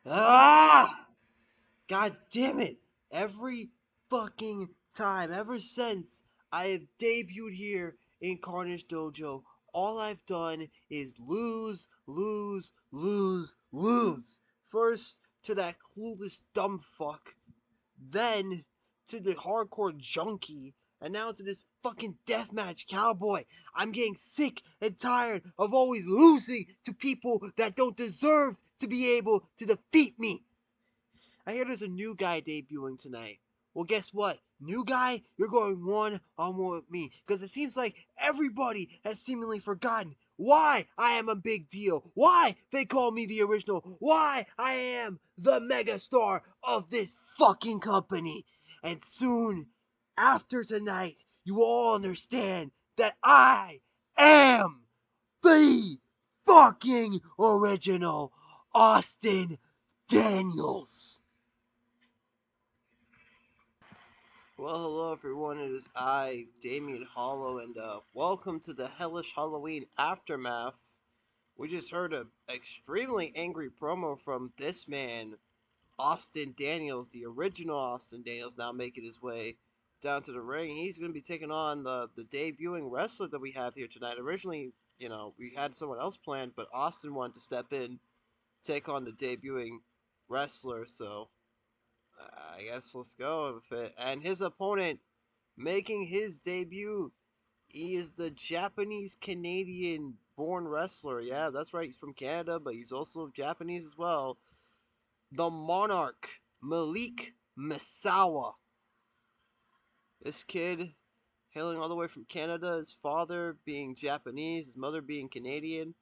Ah! God damn it! Every fucking time, ever since I have debuted here in Carnage Dojo, all I've done is lose, lose, lose, lose. First to that clueless dumb fuck, then to the hardcore junkie, and now to this fucking deathmatch cowboy. I'm getting sick and tired of always losing to people that don't deserve to be able to defeat me. I hear there's a new guy debuting tonight. Well, guess what? New guy, you're going one-on-one with me. Because it seems like everybody has seemingly forgotten why I am a big deal. Why they call me the original. Why I am the megastar of this fucking company. And soon, after tonight, you all understand that I am the fucking original Austin Daniels. Well, hello everyone, it is I, Damien Hollow, and welcome to the Hellish Halloween Aftermath. We just heard an extremely angry promo from this man, Austin Daniels, the original Austin Daniels, now making his way down to the ring. He's going to be taking on the debuting wrestler that we have here tonight. Originally, we had someone else planned, but Austin wanted to step in, take on the debuting wrestler, so I guess let's go with it. And his opponent making his debut, he is the Japanese Canadian born wrestler. Yeah, that's right. He's from Canada, but he's also Japanese as well. The Monarch, Malik Misawa. This kid hailing all the way from Canada, his father being Japanese, his mother being Canadian.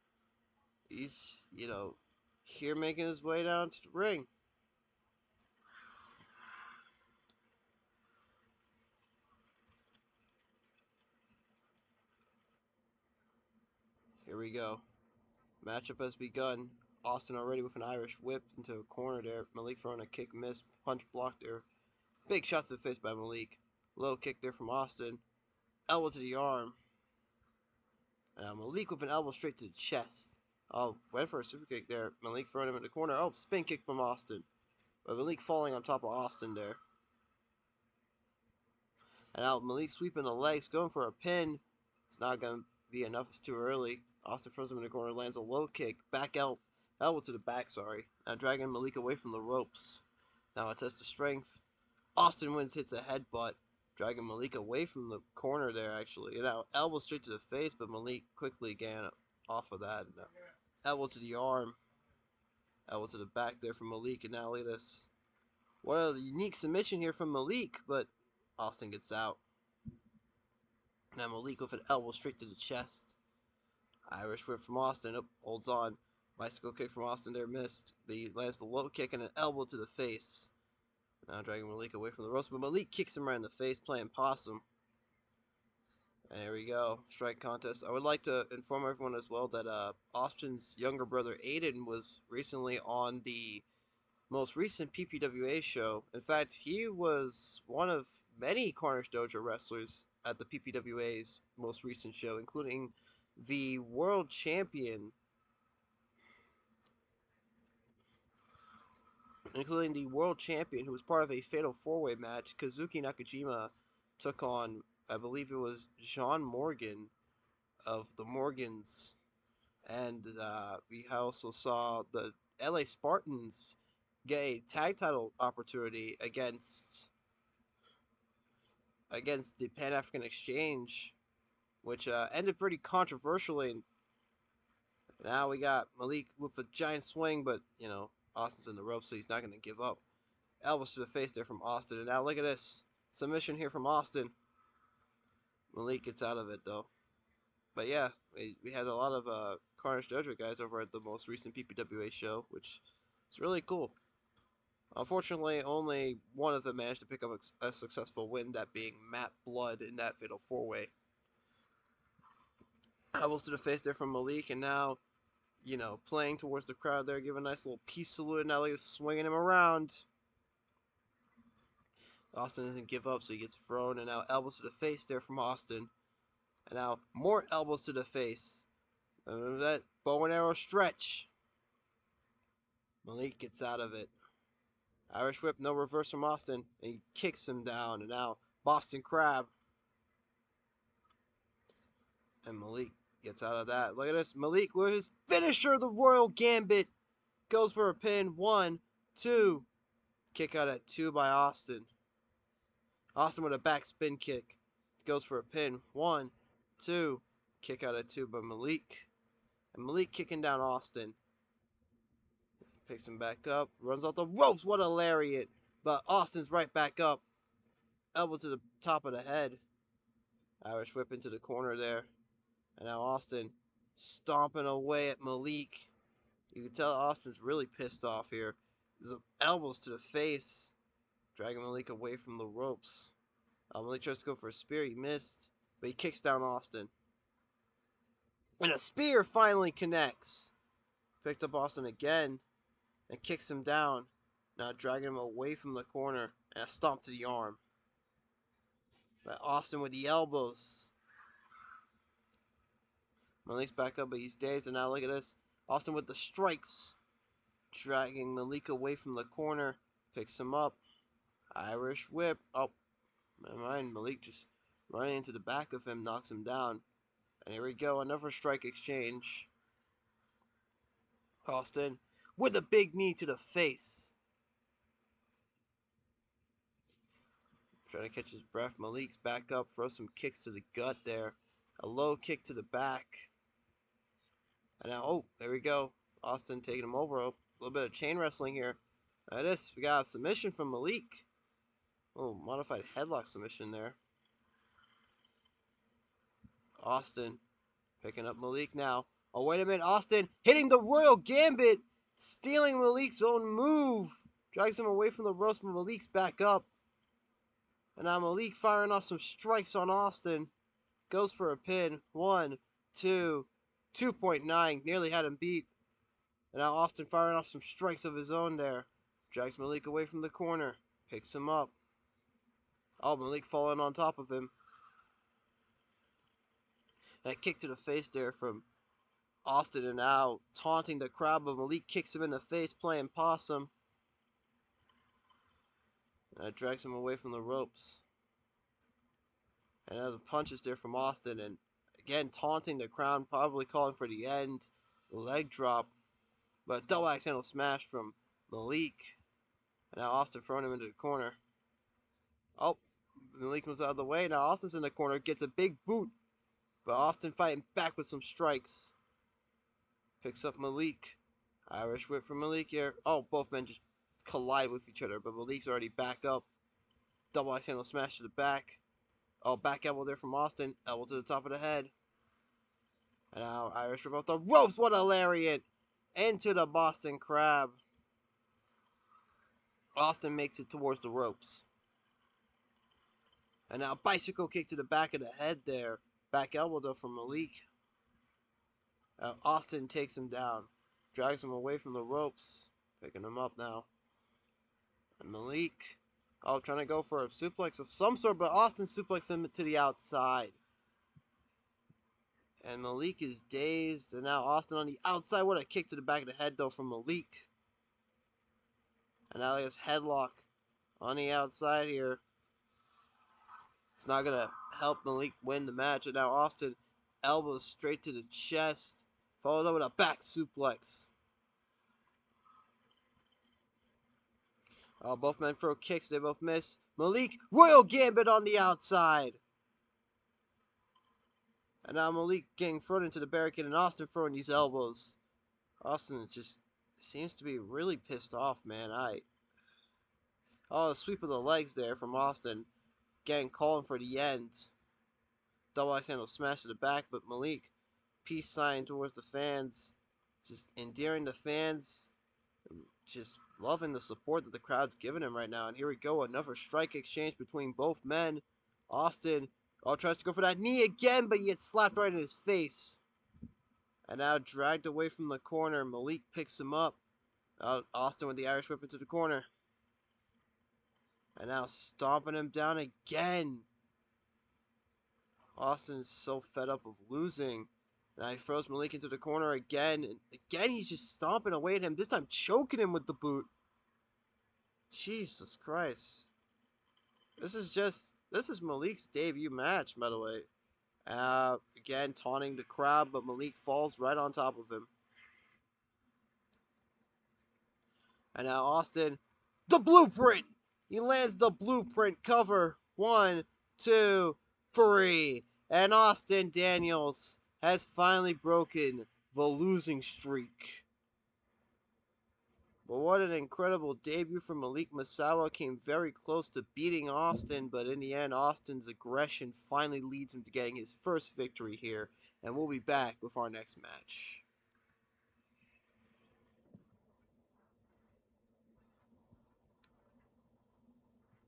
He's, here making his way down to the ring. Here we go. Matchup has begun. Austin already with an Irish whip into a corner there. Malik throwing a kick, miss, punch blocked there. Big shot to the face by Malik. Low kick there from Austin. Elbow to the arm. Malik with an elbow straight to the chest. Oh, went for a super kick there. Malik throwing him in the corner. Oh, spin kick from Austin. But Malik falling on top of Austin there. And now Malik sweeping the legs, going for a pin. It's not going to be enough. It's too early. Austin throws him in the corner, lands a low kick. Back out. Elbow to the back, sorry. Now dragging Malik away from the ropes. Now a test of strength. Austin wins, hits a headbutt. Dragging Malik away from the corner there, actually. And now elbow straight to the face, but Malik quickly again off of that. Now, elbow to the arm. Elbow to the back there from Malik. And now look at this. What a unique submission here from Malik, but Austin gets out. Now Malik with an elbow straight to the chest. Irish whip from Austin. Oh, holds on. Bicycle kick from Austin there, missed. But he lands the low kick and an elbow to the face. Now dragging Malik away from the ropes, but Malik kicks him right in the face, playing possum. And here we go, strike contest. I would like to inform everyone as well that Austin's younger brother Aiden was recently on the most recent PPWA show. In fact, he was one of many Carnage Dojo wrestlers at the PPWA's most recent show, including the world champion, who was part of a fatal four-way match. Kazuki Nakajima took on, I believe it was John Morgan of the Morgans, and we also saw the L.A. Spartans get a tag title opportunity against the Pan African Exchange, which ended pretty controversially. Now we got Malik with a giant swing, but Austin's in the ropes, so he's not going to give up. Elbows to the face there from Austin, and now look at this submission here from Austin. Malik gets out of it though. But yeah, we had a lot of Carnage Dojo guys over at the most recent PPWA show, which is really cool. Unfortunately, only one of them managed to pick up a successful win, that being Matt Blood in that fatal four-way. Elbows to the face there from Malik, and now, playing towards the crowd there, giving a nice little peace salute, and now he's swinging him around. Austin doesn't give up, so he gets thrown, and now elbows to the face there from Austin. And now more elbows to the face. That bow and arrow stretch. Malik gets out of it. Irish whip, no reverse from Austin, and he kicks him down. And now Boston Crab. And Malik gets out of that. Look at this. Malik with his finisher, the Royal Gambit. Goes for a pin. 1, 2. Kick out at 2 by Austin. Austin with a back spin kick. Goes for a pin. 1, 2. Kick out at 2 by Malik. And Malik kicking down Austin. Picks him back up. Runs off the ropes. What a lariat. But Austin's right back up. Elbow to the top of the head. Irish whip into the corner there. And now Austin stomping away at Malik. You can tell Austin's really pissed off here. There's elbows to the face. Dragging Malik away from the ropes. Malik tries to go for a spear. He missed. But he kicks down Austin. And a spear finally connects. Picked up Austin again. And kicks him down. Now dragging him away from the corner. And a stomp to the arm. But Austin with the elbows. Malik's back up, but he's dazed. And now look at this. Austin with the strikes. Dragging Malik away from the corner. Picks him up. Irish whip. Oh, never mind. Malik just running into the back of him. Knocks him down. And here we go. Another strike exchange. Austin with a big knee to the face. Trying to catch his breath. Malik's back up. Throws some kicks to the gut there. A low kick to the back. And now, oh, there we go. Austin taking him over. A little bit of chain wrestling here. Now this, we got a submission from Malik. Oh, modified headlock submission there. Austin picking up Malik now. Oh, wait a minute. Austin hitting the Royal Gambit. Stealing Malik's own move. Drags him away from the ropes, but Malik's back up. And now Malik firing off some strikes on Austin. Goes for a pin. 1, 2, 2.9. Nearly had him beat. And now Austin firing off some strikes of his own there. Drags Malik away from the corner. Picks him up. Oh, Malik falling on top of him. And a kick to the face there from Austin, and now taunting the crowd, but Malik kicks him in the face, playing possum. And that drags him away from the ropes. And now the punches there from Austin, and again taunting the crowd, probably calling for the end. Leg drop, but double axe handle smash from Malik. And now Austin throwing him into the corner. Oh, Malik moves out of the way. Now Austin's in the corner, gets a big boot. But Austin fighting back with some strikes. Picks up Malik. Irish whip from Malik here. Oh, both men just collide with each other, but Malik's already back up. Double axe handle smash to the back. Oh, back elbow there from Austin. Elbow to the top of the head. And now Irish whip off the ropes. What a lariat. Into the Boston Crab. Austin makes it towards the ropes. And now bicycle kick to the back of the head there. Back elbow though from Malik. Austin takes him down. Drags him away from the ropes. Picking him up now. And Malik. Oh, trying to go for a suplex of some sort, but Austin suplexes him to the outside. And Malik is dazed. And now Austin on the outside. What a kick to the back of the head though from Malik. And now his headlock on the outside here. It's not going to help Malik win the match. And now Austin elbows straight to the chest. Followed up with a back suplex. Both men throw kicks. They both miss. Malik, Royal Gambit on the outside. And now Malik getting thrown into the barricade and Austin throwing these elbows. Austin just seems to be really pissed off, man. Oh, the sweep of the legs there from Austin. Getting calling for the end. Double axe handle smash to the back, but Malik peace sign towards the fans. Just endearing the fans. Just loving the support that the crowd's giving him right now. And here we go, another strike exchange between both men. Austin tries to go for that knee again, but he gets slapped right in his face. And now dragged away from the corner. Malik picks him up. Austin with the Irish whip into the corner. And now stomping him down again. Austin is so fed up of losing. Now he throws Malik into the corner again. And again, he's just stomping away at him. This time choking him with the boot. Jesus Christ. This is Malik's debut match, by the way. Again, taunting the crowd, but Malik falls right on top of him. And now Austin, the blueprint! He lands the blueprint cover. 1, 2, 3. And Austin Daniels has finally broken the losing streak. But what an incredible debut from Malik. Misawa came very close to beating Austin, but in the end, Austin's aggression finally leads him to getting his first victory here. And we'll be back with our next match.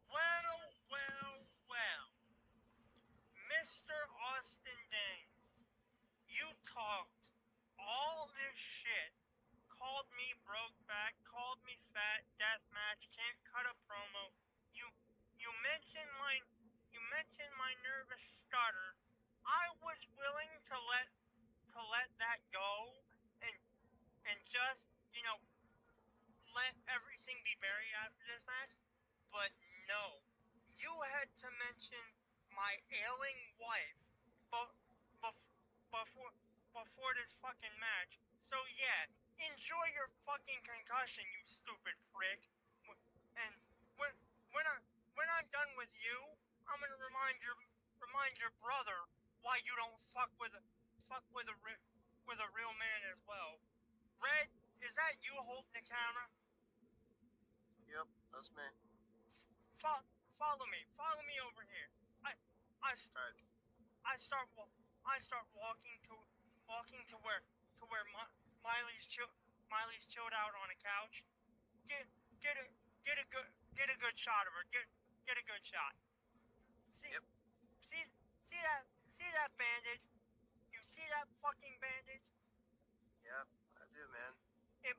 Well, well, well. Mr. Austin Daniels, you talked all this shit. Called me broke back, called me fat, deathmatch, can't cut a promo. You you mentioned my nervous stutter. I was willing to let that go and just, let everything be buried after this match. But no, you had to mention my ailing wife, but before this fucking match. So yeah, enjoy your fucking concussion, you stupid prick. And when when I when I'm done with you, I'm gonna remind your brother why you don't fuck with a real man as well. Red, is that you holding the camera? Yep, that's me. Follow me over here. I I start I start walking to where Miley's chilled out on a couch. Get get a get a good shot of her. Get a good shot. See Yep. see see that bandage? You see that fucking bandage? Yep, I do, man. It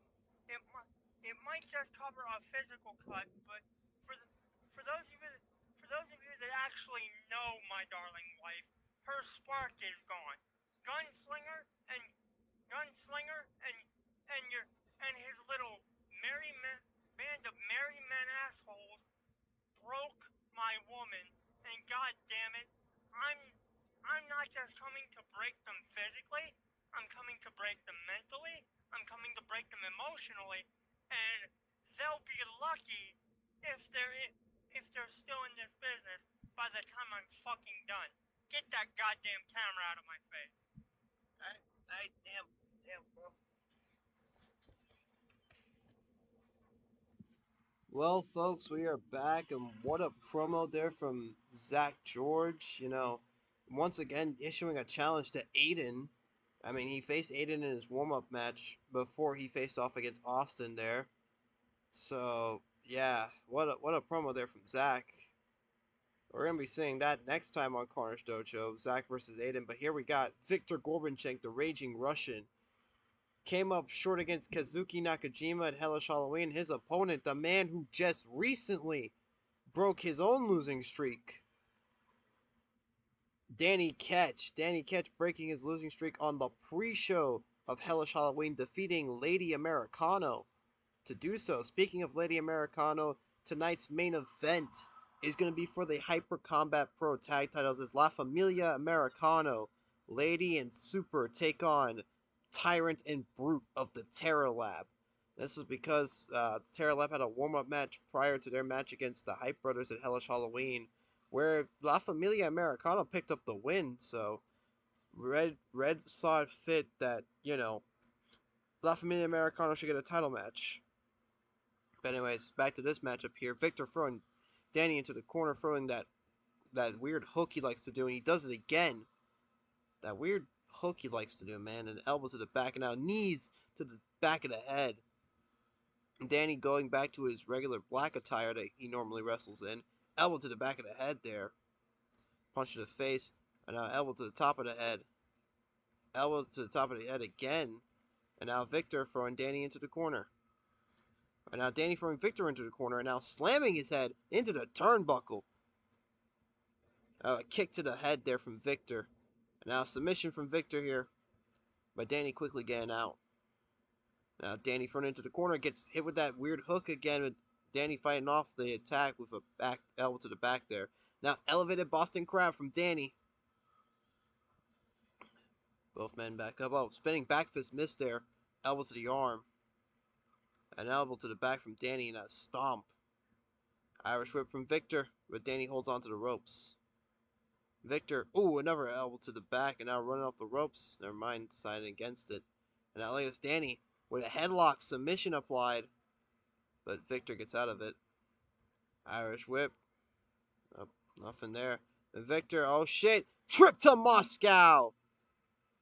it might just cover a physical cut, but for the, for those of you that actually know my darling wife, her spark is gone. Gunslinger and Gunslinger and his little merry men, band of merry men assholes broke my woman, and god damn it, I'm I'm not just coming to break them physically, I'm coming to break them mentally, I'm coming to break them emotionally, and they'll be lucky if they're still in this business by the time I'm fucking done. Get that goddamn camera out of my face. I damn, bro. Well, folks, we are back, and what a promo there from Zach George. Once again issuing a challenge to Aiden. I mean, he faced Aiden in his warm-up match before he faced off against Austin there. So yeah, what a promo there from Zach. We're gonna be seeing that next time on Cornish Dojo, Zach versus Aiden. But here we got Viktor Gorbenchek, the Raging Russian, came up short against Kazuki Nakajima at Hellish Halloween. His opponent, the man who just recently broke his own losing streak, Danny Ketch. Danny Ketch breaking his losing streak on the pre-show of Hellish Halloween, defeating Lady Americano to do so. Speaking of Lady Americano, tonight's main event is going to be for the Hyper Combat Pro tag titles as La Familia Americano, Lady and Super take on Tyrant and Brute of the Terror Lab. This is because Terror Lab had a warm-up match prior to their match against the Hype Brothers at Hellish Halloween, where La Familia Americano picked up the win. So Red saw it fit that La Familia Americano should get a title match. But anyways, back to this matchup here. Viktor throwing Danny into the corner, throwing that weird hook he likes to do, and he does it again. That weird hook he likes to do, man. And elbow to the back, and now knees to the back of the head. And Danny going back to his regular black attire that he normally wrestles in. Elbow to the back of the head there. Punch to the face, and now elbow to the top of the head. Elbow to the top of the head again. And now Viktor throwing Danny into the corner. And now Danny throwing Viktor into the corner, and now slamming his head into the turnbuckle. A kick to the head there from Viktor. And now submission from Viktor here. but Danny quickly getting out. Now Danny thrown into the corner, gets hit with that weird hook again, with Danny fighting off the attack with a back elbow to the back there. Now elevated Boston Crab from Danny. Both men back up. Oh, spinning back fist missed there. Elbow to the arm. An elbow to the back from Danny and a stomp. Irish whip from Viktor, but Danny holds on to the ropes. Viktor, ooh, another elbow to the back, and now running off the ropes. Never mind, deciding against it. And now look at Danny with a headlock submission applied, but Viktor gets out of it. Irish whip. Oh, nothing there. And Viktor, oh shit, trip to Moscow!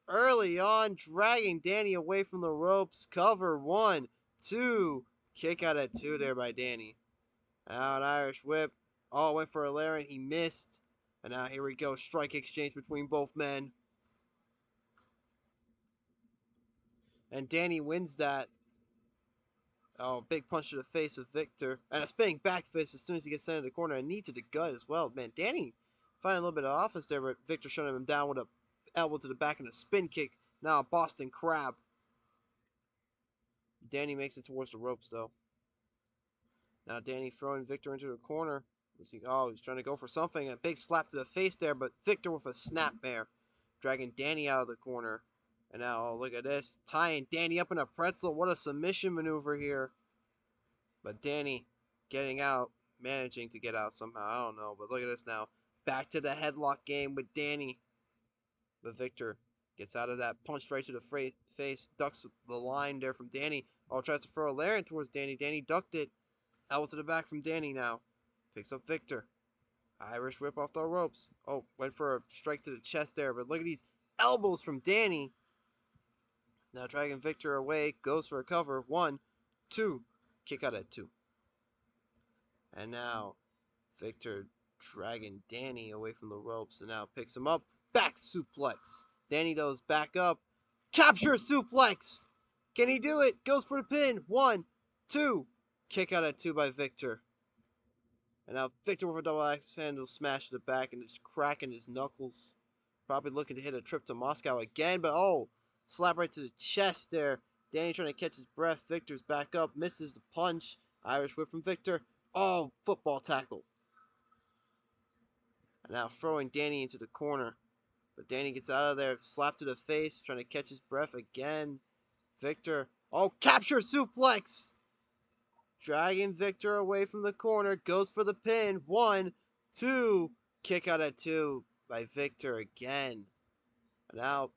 Early on, dragging Danny away from the ropes. Cover 1, 2. Kick out at 2 there by Danny. Now an Irish whip. Oh, went for a Larian. He missed. And now here we go. Strike exchange between both men. And Danny wins that. Oh, big punch to the face of Viktor. And a spinning back fist as soon as he gets sent into the corner. A knee to the gut as well. Man, Danny finding a little bit of offense there, but Viktor shutting him down with a elbow to the back and a spin kick. Now a Boston Crab. Danny makes it towards the ropes, though. Now Danny throwing Viktor into the corner. He's trying to go for something. A big slap to the face there, but Viktor with a snapmare. Dragging Danny out of the corner. And now, oh, look at this. Tying Danny up in a pretzel. What a submission maneuver here. But Danny getting out. Managing to get out somehow. I don't know. But look at this now. Back to the headlock game with Danny. But Viktor gets out of that. Punch right to the face. Ducks the line there from Danny. Oh, tries to throw a lariat towards Danny. Danny ducked it. Elbow to the back from Danny now. Picks up Viktor. Irish whip off the ropes. Oh, went for a strike to the chest there. But look at these elbows from Danny. Now dragging Viktor away. Goes for a cover. 1, 2. Kick out at 2. And now Viktor dragging Danny away from the ropes. And now picks him up. Back suplex. Danny goes back up. Capture suplex. Can he do it? Goes for the pin. 1, 2. Kick out at 2 by Viktor. And now Viktor with a double axe handle smash to the back and just cracking his knuckles. Probably looking to hit a trip to Moscow again, but oh, slap right to the chest there. Danny trying to catch his breath. Viktor's back up, misses the punch. Irish whip from Viktor. Oh, football tackle. And now throwing Danny into the corner. But Danny gets out of there, slap to the face, trying to catch his breath again. Viktor. Oh, capture suplex! Dragging Viktor away from the corner. Goes for the pin. 1, 2. Kick out at 2 by Viktor again. And now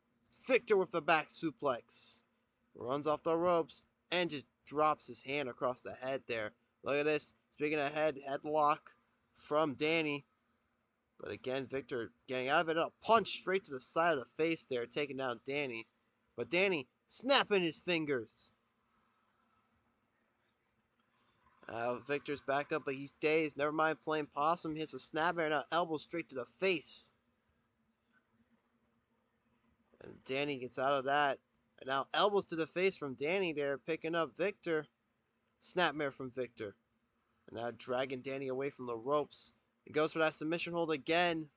Viktor with the back suplex. Runs off the ropes and just drops his hand across the head there. Look at this. Speaking of headlock from Danny. But again, Viktor getting out of it. A punch straight to the side of the face there, taking down Danny. But Danny snapping his fingers. Viktor's back up, but he's dazed. Never mind playing possum. Hits a snapper and an elbow straight to the face. And Danny gets out of that. And now elbows to the face from Danny there, picking up Viktor. Snapmare from Viktor. And now dragging Danny away from the ropes. He goes for that submission hold again.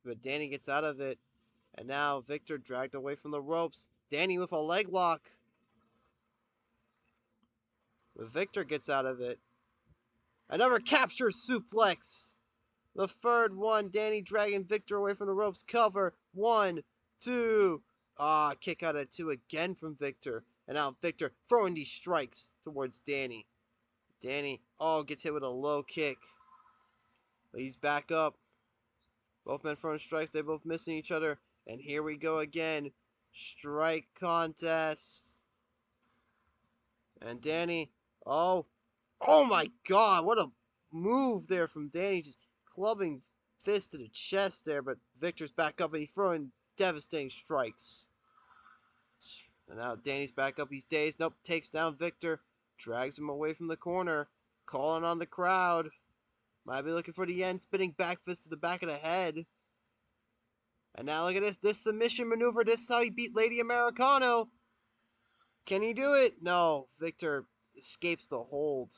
But Danny gets out of it. And now Viktor dragged away from the ropes. Danny with a leg lock. But Viktor gets out of it. Another capture suplex. The third one. Danny dragging Viktor away from the ropes. Cover. 1, 2. Kick out at 2 again from Viktor. And now Viktor throwing these strikes towards Danny. Danny, gets hit with a low kick. But he's back up. Both men throwing strikes. They're both missing each other. And here we go again. Strike contest. And Danny, oh my God, what a move there from Danny. Just clubbing fist to the chest there. But Viktor's back up and he's throwing devastating strikes. And now Danny's back up. He's dazed. Nope, takes down Viktor. Drags him away from the corner. Calling on the crowd. Might be looking for the end. Spinning back fist to the back of the head. And now look at this. This submission maneuver. This is how he beat Lady Americano. Can he do it? No. Viktor escapes the hold.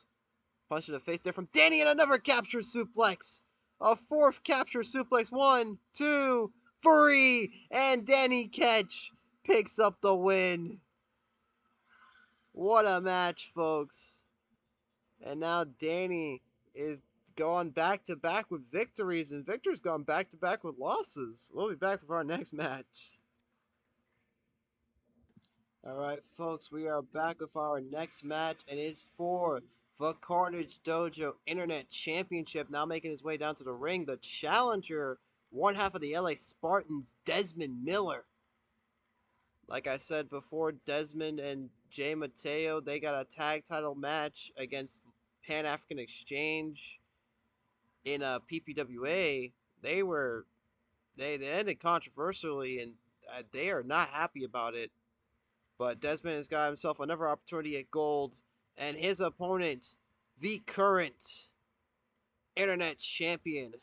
Punch in the face there from Danny and another capture suplex. A fourth capture suplex. 1, 2, free, and Danny Ketch picks up the win. What a match, folks. And now Danny is going back to back with victories, and Victor's gone back to back with losses. We'll be back with our next match. Alright, folks, we are back with our next match, and it's for the Carnage Dojo Internet Championship. Now making his way down to the ring, the challenger, one half of the LA Spartans, Desmond Miller. Like I said before, Desmond and Jay Mateo, they got a tag title match against Pan African Exchange in a PPWA. They ended controversially, and they are not happy about it. But Desmond has got himself another opportunity at gold, and his opponent, the current internet champion,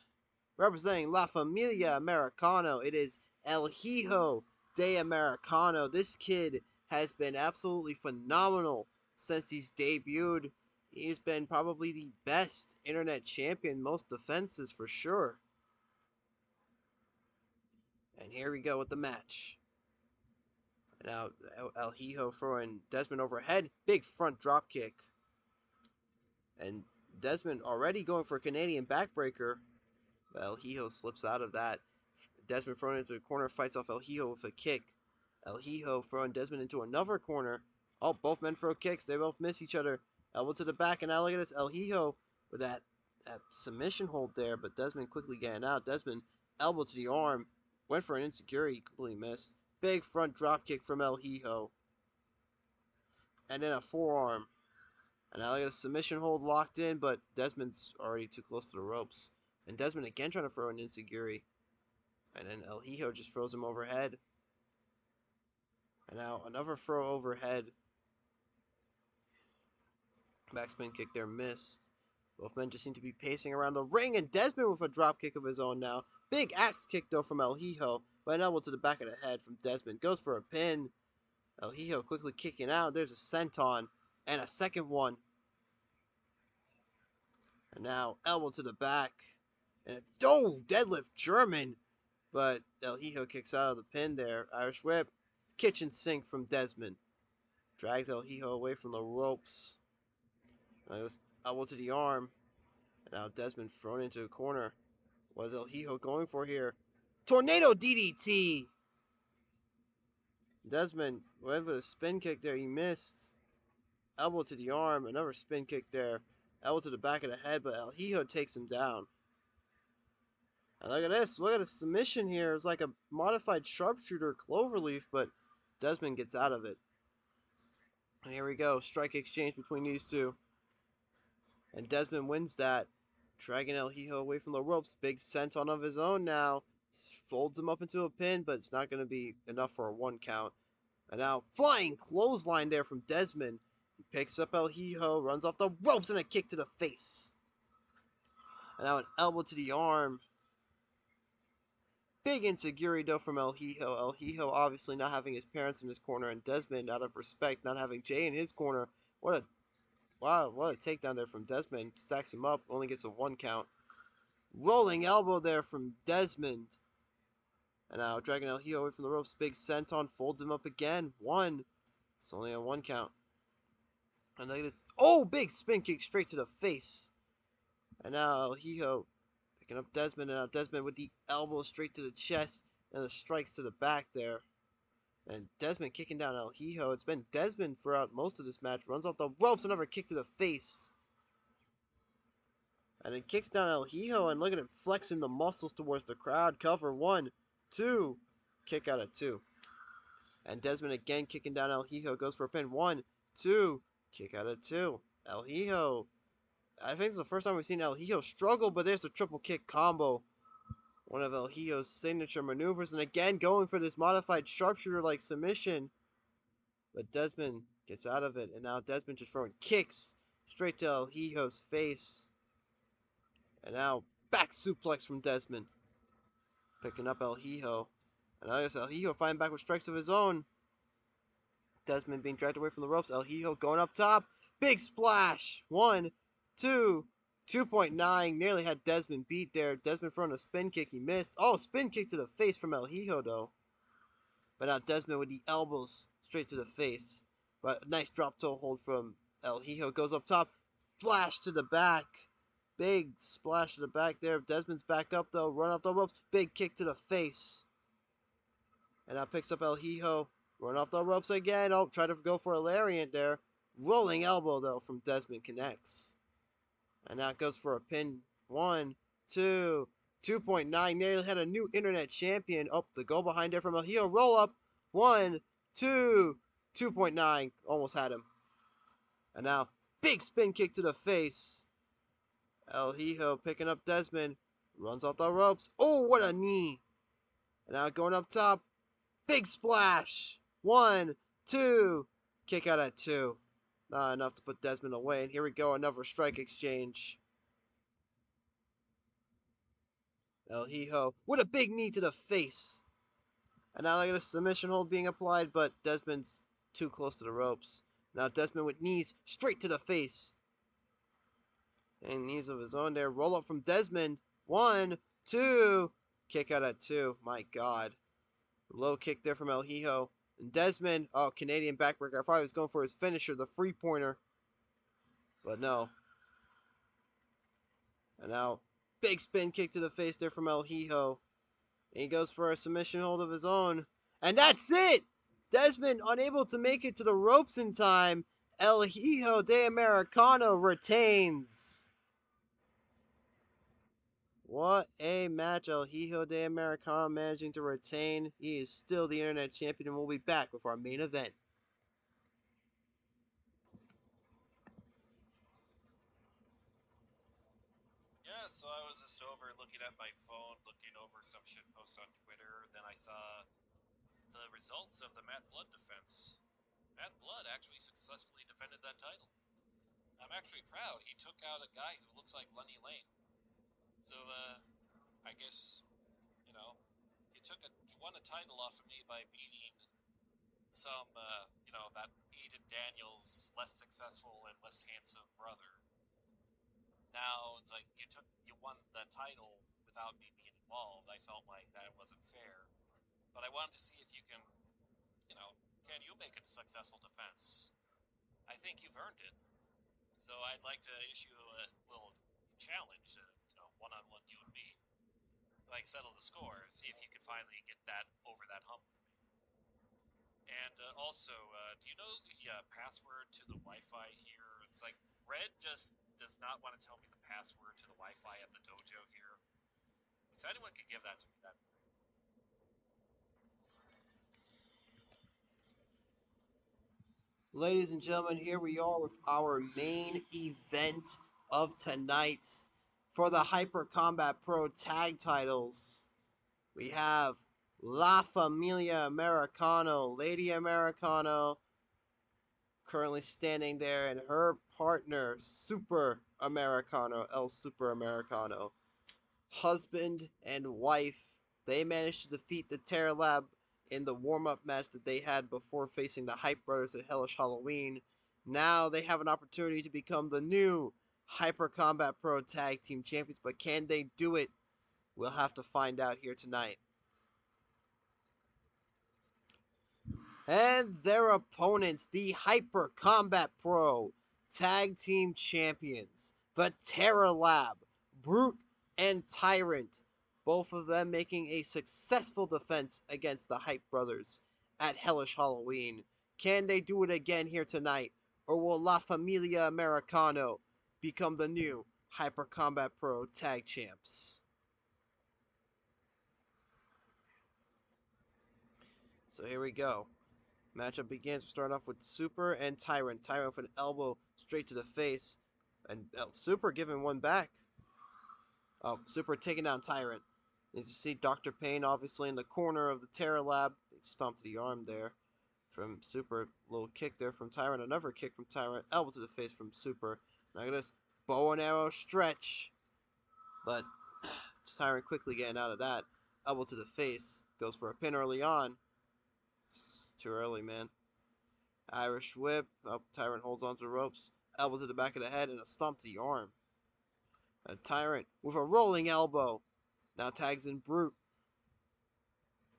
representing La Familia Americano, it is El Hijo de Americano. This kid has been absolutely phenomenal since he's debuted. He's been probably the best internet champion, most defenses for sure. And here we go with the match. Now El Hijo throwing Desmond overhead, big front drop kick. And Desmond already going for a Canadian backbreaker. But El Hijo slips out of that. Desmond thrown into the corner, fights off El Hijo with a kick. El Hijo throwing Desmond into another corner. Oh, both men throw kicks. They both miss each other. Elbow to the back, and now look at this. El Hijo with that submission hold there, but Desmond quickly getting out. Desmond, elbow to the arm. Went for an insecurity, completely missed. Big front drop kick from El Hijo. And then a forearm. And now look at a submission hold locked in, but Desmond's already too close to the ropes. And Desmond again trying to throw an insecurity. And then El Hijo just throws him overhead. And now another throw overhead. Backspin kick there missed. Both men just seem to be pacing around the ring, and Desmond with a drop kick of his own now. Big axe kick though from El Hijo, but an elbow to the back of the head from Desmond. Goes for a pin. El Hijo quickly kicking out. There's a senton and a second one. And now elbow to the back. And a deadlift German. But El Hijo kicks out of the pin there. Irish whip. Kitchen sink from Desmond. Drags El Hijo away from the ropes. Elbow to the arm. And now Desmond thrown into a corner. What is El Hijo going for here? Tornado DDT! Desmond went with a spin kick there. He missed. Elbow to the arm. Another spin kick there. Elbow to the back of the head, but El Hijo takes him down. And look at this. Look at the submission here. It's like a modified sharpshooter cloverleaf, but Desmond gets out of it. And here we go. Strike exchange between these two. And Desmond wins that. Dragging El Hijo away from the ropes. Big senton of his own now. Folds him up into a pin, but it's not going to be enough for a 1 count. And now flying clothesline there from Desmond. He picks up El Hijo, runs off the ropes, and a kick to the face. And now an elbow to the arm. Big insecurity though from El Hijo. El Hijo obviously not having his parents in his corner, and Desmond, out of respect, not having Jay in his corner. What a takedown there from Desmond. Stacks him up, only gets a 1 count. Rolling elbow there from Desmond. And now dragging El Hijo away from the ropes. Big senton, folds him up again. 1. It's only a 1 count. And look at this. Oh, big spin kick straight to the face. And now El Hijo picking up Desmond, and now Desmond with the elbow straight to the chest, and the strikes to the back there. And Desmond kicking down El Hijo. It's been Desmond throughout most of this match. Runs off the ropes, another kick to the face. And then kicks down El Hijo, and look at him flexing the muscles towards the crowd. Cover 1, 2. Kick out of 2. And Desmond again kicking down El Hijo. Goes for a pin. 1, 2. Kick out of 2. El Hijo. I think it's the first time we've seen El Hijo struggle, but there's the triple kick combo. One of El Hijo's signature maneuvers. And again going for this modified sharpshooter-like submission. But Desmond gets out of it. And now Desmond just throwing kicks straight to El Hijo's face. And now back suplex from Desmond. Picking up El Hijo. And I guess El Hijo fighting back with strikes of his own. Desmond being dragged away from the ropes. El Hijo going up top. Big splash. 1, 2, 2.9 nearly had Desmond beat there. Desmond throwing a spin kick, he missed. Oh, spin kick to the face from El Hijo though. But now Desmond with the elbows straight to the face. But nice drop toe hold from El Hijo. Goes up top. Flash to the back. Big splash to the back there. Desmond's back up though. Run up the ropes. Big kick to the face. And now picks up El Hijo. Run off the ropes again. Oh, try to go for a lariat there. Rolling elbow though from Desmond connects. And now it goes for a pin. 1, 2, 2.9. Nearly had a new internet champion. Oh, the go behind there from El Hijo. Roll up. 1, 2, 2.9. Almost had him. And now, big spin kick to the face. El Hijo picking up Desmond. Runs off the ropes. Oh, what a knee. And now going up top. Big splash. 1, 2. Kick out at 2. Not enough to put Desmond away. And here we go. Another strike exchange. El Hijo with a big knee to the face. And now look at a submission hold being applied, but Desmond's too close to the ropes. Now Desmond with knees straight to the face. And knees of his own there. Roll up from Desmond. 1, 2. Kick out at 2. My God. Low kick there from El Hijo. And Desmond, oh, Canadian backbreaker. I thought he was going for his finisher, the free pointer. But no. And now, big spin kick to the face there from El Hijo. And he goes for a submission hold of his own. And that's it! Desmond unable to make it to the ropes in time. El Hijo de Americano retains. What a match. El Hijo de Americano managing to retain. He is still the internet champion, and we'll be back with our main event. Yeah, so I was just over looking at my phone, looking over some shit posts on Twitter. Then I saw the results of the Matt Blood defense. Matt Blood actually successfully defended that title. I'm actually proud. He took out a guy who looks like Lenny Lane. So, I guess, you know, he won a title off of me by beating some, that Aiden Daniels' less successful and less handsome brother. Now it's like you won the title without me being involved. I felt like that wasn't fair, but I wanted to see if you can, can you make a successful defense? I think you've earned it. So I'd like to issue a little challenge, one-on-one you and me, like settle the score, see if you can finally get that over that hump with me. And also, do you know the password to the Wi-Fi here? It's like Red just does not want to tell me the password to the Wi-Fi at the dojo here. If anyone could give that to me, that'd be great. Ladies and gentlemen, here we are with our main event of tonight for the Hyper Combat Pro tag titles. We have La Familia Americano, Lady Americano, currently standing there, and her partner, Super Americano, El Super Americano. Husband and wife, they managed to defeat the Terror Lab in the warm-up match that they had before facing the Hype Brothers at Hellish Halloween. Now they have an opportunity to become the new Hyper Combat Pro Tag Team Champions, but can they do it? We'll have to find out here tonight. And their opponents, the Hyper Combat Pro Tag Team Champions, the Terror Lab, Brute and Tyrant, both of them making a successful defense against the Hype Brothers at Hellish Halloween. Can they do it again here tonight, or will La Familia Americano become the new Hyper Combat Pro Tag Champs? So here we go. Matchup begins. We start off with Super and Tyrant. Tyrant with an elbow straight to the face. And Super giving one back. Oh, Super taking down Tyrant. As you see, Dr. Payne obviously in the corner of the Terror Lab. He stomped the arm there from Super. Little kick there from Tyrant. Another kick from Tyrant. Elbow to the face from Super. Now at this bow and arrow stretch. But Tyrant quickly getting out of that. Elbow to the face. Goes for a pin early on. Too early, man. Irish whip. Oh, Tyrant holds onto the ropes. Elbow to the back of the head and a stomp to the arm. A Tyrant with a rolling elbow. Now tags in Brute.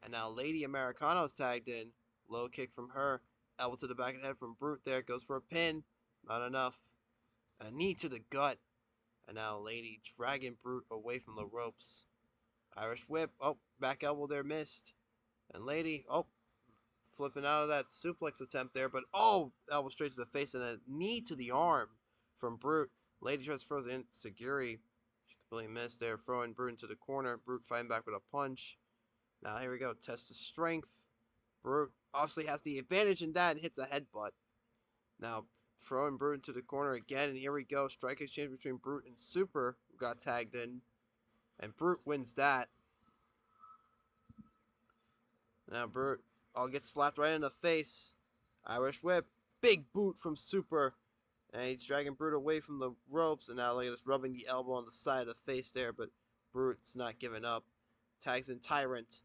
And now Lady Americano's tagged in. Low kick from her. Elbow to the back of the head from Brute there. Goes for a pin. Not enough. A knee to the gut. And now Lady dragging Brute away from the ropes. Irish whip. Oh, back elbow there missed. And Lady, oh, flipping out of that suplex attempt there. But, oh, elbow straight to the face and a knee to the arm from Brute. Lady tries to throw in Saguri. She completely missed there. Throwing Brute into the corner. Brute fighting back with a punch. Now here we go. Test of strength. Brute obviously has the advantage in that and hits a headbutt. Now throwing Brute into the corner again, and here we go. Strike exchange between Brute and Super, who got tagged in. And Brute wins that. Now Brute gets slapped right in the face. Irish whip. Big boot from Super. And he's dragging Brute away from the ropes. And now look at us rubbing the elbow on the side of the face there. But Brute's not giving up. Tags in Tyrant.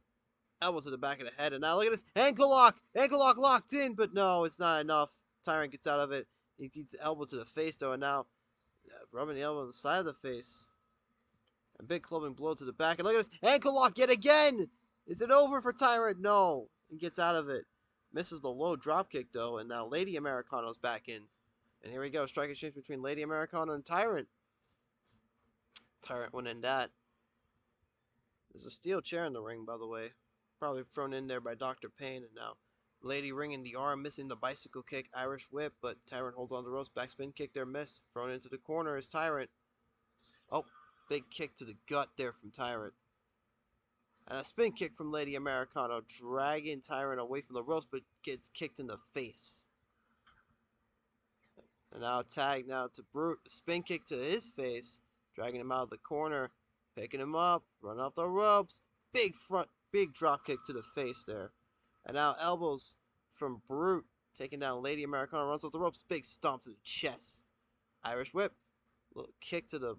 Elbow to the back of the head. And now look at this. Ankle lock. Ankle lock locked in. But no, it's not enough. Tyrant gets out of it. He gets the elbow to the face though. And now rubbing the elbow on the side of the face. A big clubbing blow to the back. And look at this. Ankle lock yet again. Is it over for Tyrant? No. He gets out of it. Misses the low drop kick though. And now Lady Americano's back in. And here we go. Strike exchange between Lady Americano and Tyrant. Tyrant winning that. There's a steel chair in the ring, by the way. Probably thrown in there by Dr. Payne. And now Lady ringing the arm, missing the bicycle kick, Irish whip. But Tyrant holds on the ropes. Backspin kick there, miss. Thrown into the corner is Tyrant. Oh, big kick to the gut there from Tyrant. And a spin kick from Lady Americano, dragging Tyrant away from the ropes, but gets kicked in the face. And now tag now to Brute. Spin kick to his face, dragging him out of the corner, picking him up, run off the ropes. Big drop kick to the face there. And now elbows from Brute, taking down Lady Americano, runs off the ropes. Big stomp to the chest. Irish whip. Little kick to the,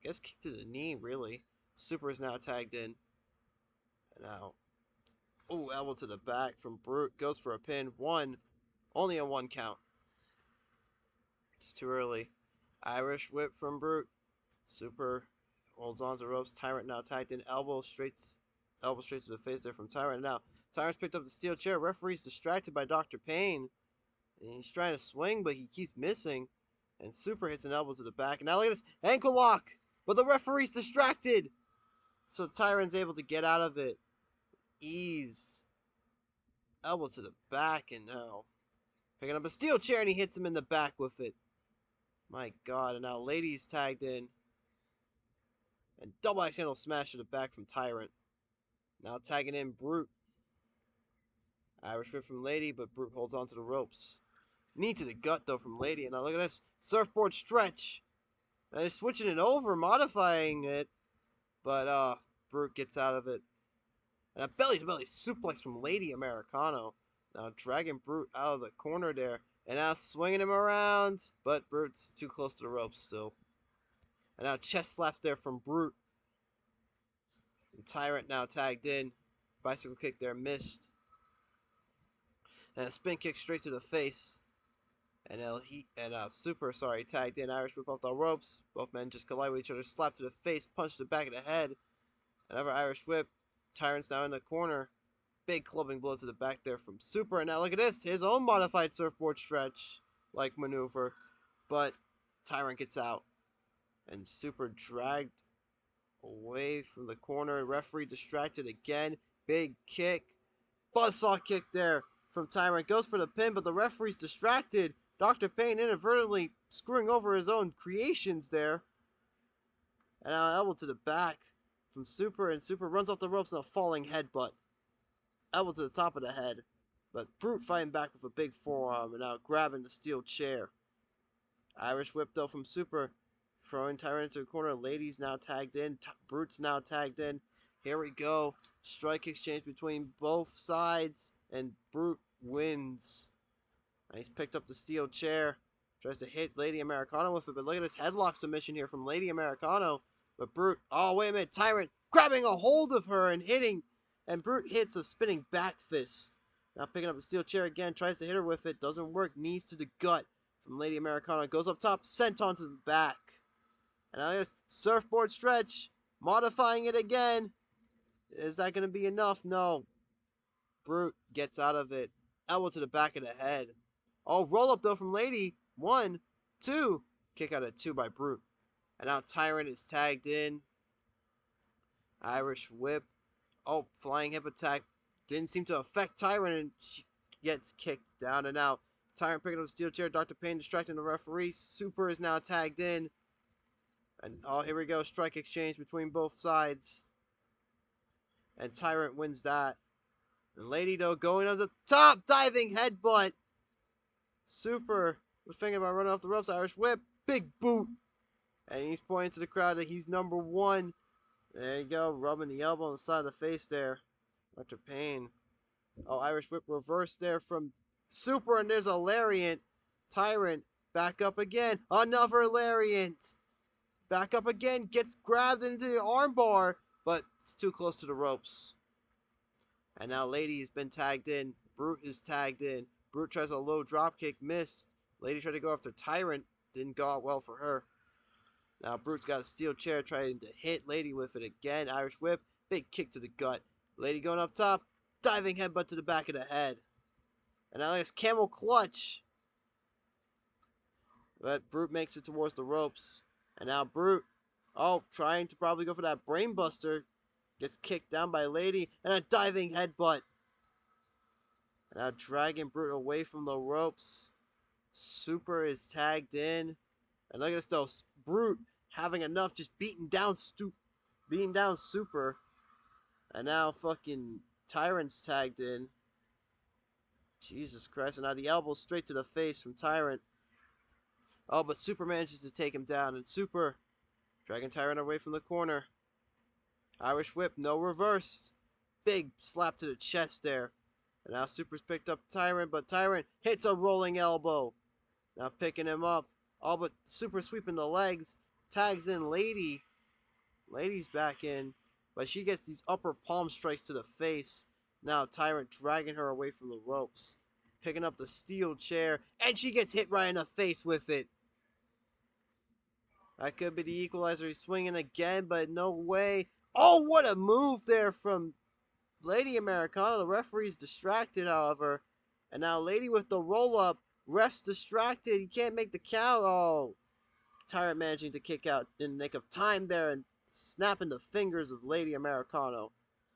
kick to the knee, really. Super is now tagged in. And now, oh, elbow to the back from Brute. Goes for a pin. Only a 1 count. It's too early. Irish whip from Brute. Super holds on to ropes. Tyrant now tagged in. Elbow straight to the face there from Tyrant. Now, Tyrant's picked up the steel chair. Referee's distracted by Dr. Payne. And he's trying to swing, but he keeps missing. And Super hits an elbow to the back. And now look at this. Ankle lock. But the referee's distracted. So Tyrant's able to get out of it. Ease. Elbow to the back. And now picking up a steel chair, and he hits him in the back with it. My God. And now Lady's tagged in. And double axe handle smash to the back from Tyrant. Now tagging in Brute. Irish whip from Lady, but Brute holds on to the ropes. Knee to the gut, though, from Lady. And now look at this. Surfboard stretch. And they're switching it over, modifying it. But, Brute gets out of it. And a belly-to-belly suplex from Lady Americano. Now dragging Brute out of the corner there. And now swinging him around. But Brute's too close to the ropes still. And now chest slaps there from Brute. And Tyrant now tagged in. Bicycle kick there missed. And a spin kick straight to the face. And Super tagged in. Irish whip off the ropes. Both men just collide with each other. Slap to the face. Punch to the back of the head. Another Irish whip. Tyrant's now in the corner. Big clubbing blow to the back there from Super. And now look at this. His own modified surfboard stretch like maneuver. But Tyrant gets out. And Super dragged away from the corner. Referee distracted again. Big kick. Buzzsaw kick there from Tyrant. Goes for the pin, but the referee's distracted. Dr. Payne inadvertently screwing over his own creations there. And now elbow to the back from Super, and Super runs off the ropes in a falling headbutt. Elbow to the top of the head. But Brute fighting back with a big forearm and now grabbing the steel chair. Irish whip though from Super. Throwing Tyrant into the corner. Lady's now tagged in. Brute's now tagged in. Here we go. Strike exchange between both sides. And Brute wins. And he's picked up the steel chair. Tries to hit Lady Americano with it. But look at this headlock submission here from Lady Americano. But Brute. Oh, wait a minute. Tyrant grabbing a hold of her and hitting. And Brute hits a spinning back fist. Now picking up the steel chair again. Tries to hit her with it. Doesn't work. Knees to the gut from Lady Americano. Goes up top. Sent onto the back. And now there's surfboard stretch. Modifying it again. Is that going to be enough? No. Brute gets out of it. Elbow to the back of the head. Oh, roll up though from Lady. 1, 2. Kick out at 2 by Brute. And now Tyrant is tagged in. Irish whip. Oh, flying hip attack. Didn't seem to affect Tyrant, and she gets kicked down. And now Tyrant picking up the steel chair. Dr. Payne distracting the referee. Super is now tagged in. And oh, here we go. Strike exchange between both sides. And Tyrant wins that. And Lady, though, going on the top. Diving headbutt. Super was thinking about running off the ropes. Irish whip. Big boot. And he's pointing to the crowd that he's number 1. There you go. Rubbing the elbow on the side of the face there. Dr. Payne. Oh, Irish whip reverse there from Super. And there's a lariat. Tyrant back up again. Another lariat. Back up again. Gets grabbed into the armbar. But it's too close to the ropes. And now Lady's been tagged in. Brute is tagged in. Brute tries a low drop kick. Missed. Lady tried to go after Tyrant. Didn't go out well for her. Now Brute's got a steel chair trying to hit Lady with it again. Irish whip. Big kick to the gut. Lady going up top. Diving headbutt to the back of the head. And now there's camel clutch. But Brute makes it towards the ropes. And now Brute, oh, trying to probably go for that brain buster. Gets kicked down by Lady. And a diving headbutt. And now dragging Brute away from the ropes. Super is tagged in. And look at this though. Brute having enough, just beating down Super. And now fucking Tyrant's tagged in. Jesus Christ. And now the elbow straight to the face from Tyrant. Oh, but Super manages to take him down. And Super dragging Tyrant away from the corner. Irish whip, no reverse. Big slap to the chest there. And now Super's picked up Tyrant, but Tyrant hits a rolling elbow. Now picking him up. All but Super sweeping the legs. Tags in Lady. Lady's back in. But she gets these upper palm strikes to the face. Now Tyrant dragging her away from the ropes. Picking up the steel chair. And she gets hit right in the face with it. That could be the equalizer. He's swinging again, but no way. Oh, what a move there from Lady Americano. The referee's distracted, however. And now Lady with the roll-up. Ref's distracted. He can't make the count. Oh, Tyrant managing to kick out in the nick of time there and snapping the fingers of Lady Americano.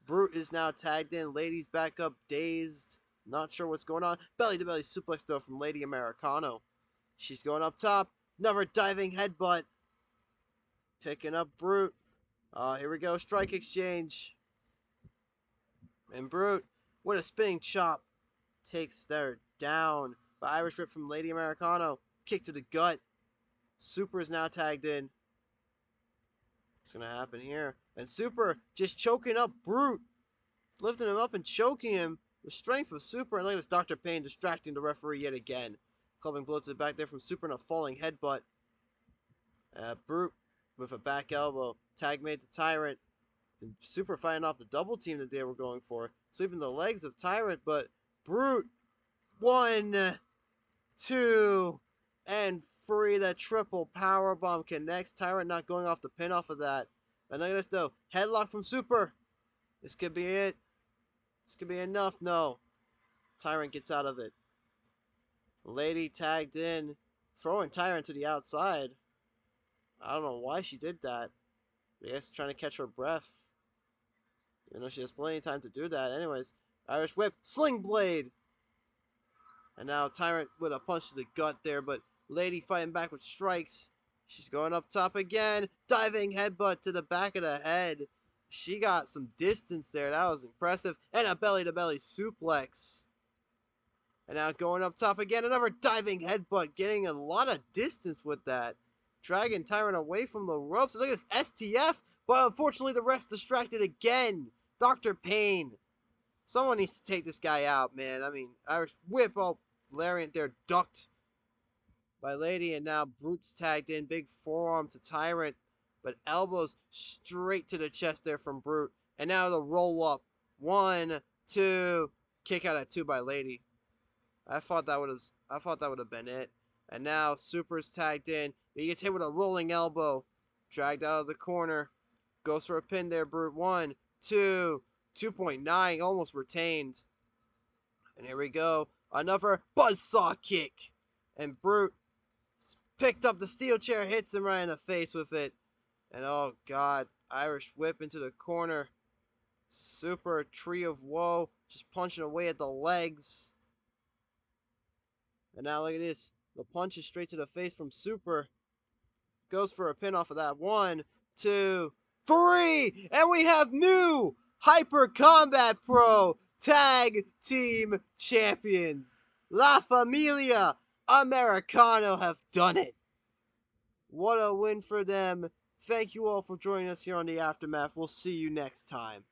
Brute is now tagged in. Lady's back up, dazed. Not sure what's going on. Belly-to-belly suplex, though, from Lady Americano. She's going up top. Another diving headbutt. Picking up Brute. Here we go. Strike exchange. And Brute, with a spinning chop, takes her down. But Irish whip from Lady Americano. Kick to the gut. Super is now tagged in. What's going to happen here? And Super just choking up Brute. Lifting him up and choking him. The strength of Super. And look at this Dr. Payne distracting the referee yet again. Clubbing blow to the back there from Super and a falling headbutt. Brute with a back elbow. Tag made to Tyrant. And Super fighting off the double team that they were going for. Sweeping the legs of Tyrant. But Brute. 1, 2, and 3. That triple powerbomb connects. Tyrant not going off the pin off of that. And look at this though. Headlock from Super. This could be it. This could be enough. No. Tyrant gets out of it. Lady tagged in. Throwing Tyrant to the outside. I don't know why she did that. I guess trying to catch her breath. You know, she has plenty of time to do that. Anyways. Irish whip. Sling blade. And now Tyrant with a punch to the gut there, but Lady fighting back with strikes. She's going up top again. Diving headbutt to the back of the head. She got some distance there. That was impressive. And a belly-to-belly suplex. And now going up top again. Another diving headbutt. Getting a lot of distance with that. Dragging Tyrant away from the ropes. And look at this STF. But unfortunately the ref's distracted again. Dr. Payne. Someone needs to take this guy out, man. I mean, Irish whip. Oh, Lariat there ducked by Lady, and now Brute's tagged in. Big forearm to Tyrant, but elbows straight to the chest there from Brute. And now the roll up. 1, 2, kick out at 2 by Lady. I thought that would have been it. And now Super's tagged in. He gets hit with a rolling elbow. Dragged out of the corner. Goes for a pin there, Brute. 1, 2, 2.9, almost retained. And here we go. Another buzzsaw kick. And Brute picked up the steel chair, hits him right in the face with it. And oh god, Irish whip into the corner. Super tree of woe, just punching away at the legs. And now look at this. The punch is straight to the face from Super. Goes for a pin off of that. 1, 2, 3! And we have new Hyper Combat Pro Tag Team Champions. La Familia Americano have done it. What a win for them. Thank you all for joining us here on The Aftermath. We'll see you next time.